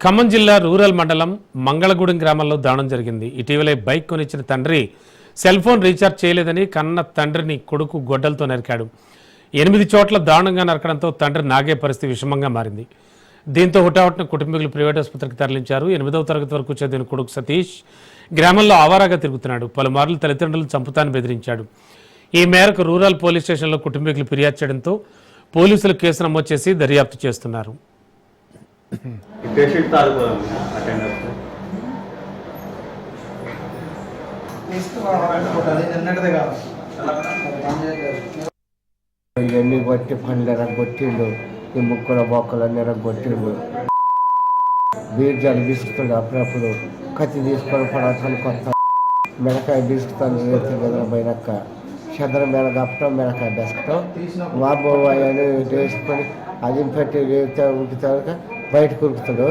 ఖమ్మం జిల్లా రూరల్ మండలం మంగళగూడెం గ్రామంలో దారుణం జరిగింది. ఇటీవలే బైక్ కొనిచ్చిన తండ్రి సెల్ ఫోన్ రీఛార్జ్ చేయలేదని కన్న తండ్రిని కొడుకు గొడ్డలతో నరికాడు. 8 చోట్ల దారుణంగా నరకడంతో తండ్రి నాగే పరిస్థితి విషమంగా మారింది. దీంతో హుటాహుటిన కుటుంబీకులు ప్రైవేట్ ఆసుపత్రికి తరలించారు. 8వ తరగతి వరకు చదివిన కొడుకు సతీష్ గ్రామంలో ఆవారాగా తిరుగుతున్నాడు. పలుమార్లు తల్లిదండ్రులు చంపుతానని బెదిరించాడు. ఈ మేరకు రూరల్ పోలీస్ స్టేషన్లో కుటుంబీకులు ఫిర్యాదు చేయడంతో పోలీసులు కేసు నమోదు చేసి దర్యాప్తు చేస్తున్నారు. ఇవన్నీ కొట్టి పండ్లు ఎరగొట్టిండు, ఈ ముక్కల బొక్కలన్నీ ఎరగొట్టిండు. బీర్జాలు బిసుకుతాడు, అప్పుడప్పుడు కత్తి తీసుకొని పడతాను కొత్త మిరకాయ బిసుకుతాను పోయినాక చదరం మీద కప్పటం మిరకాయ బెసకటం వాబో అని వేసుకొని అది పెట్టి ఉడుకుతాక బయట కురుకుతాడు.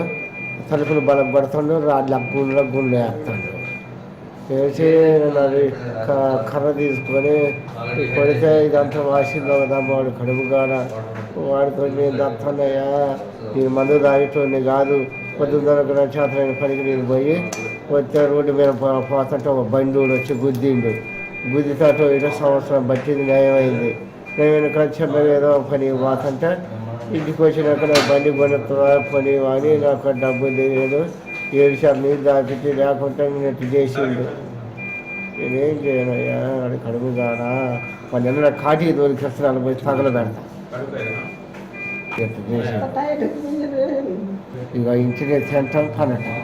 తలుపులు బలం పడుతుండు, రాడ్ల గుండె వేస్తాడు. వేసి కర్ర తీసుకొని కొడితే ఇదంతా వాసిందో కదా వాడు కడుపుగాన వాడితో నేను దత్తన్నయ్యా నీ మందు తాగేటోని కాదు, పొద్దున్న చేతలైన పనికి నేను పోయి వచ్చే రోడ్డు మీద పోతుంటే ఒక బండి వచ్చి గుద్దిండు. గుద్దితో ఇటో సంవత్సరం బట్టింది, నయమైంది. నేను ఖచ్చితంగా ఏదో పని పోతుంటే ఇంటికి వచ్చినాక నాకు బండి కొనుక్కున్నా పని అని నాకు డబ్బు తెలియదు. 7 సార్లు నీళ్ళు దాపిచ్చి లేకుంటే నేను చేసిండు. నేనేం చేయనయ్యా వాడి కడుపు కాదా వాళ్ళ ఎన్న కాటి దొరికిస్తున్నాను పోయి తగల పెడతా చేసి ఇక ఇంటికి తింటాం పనటం.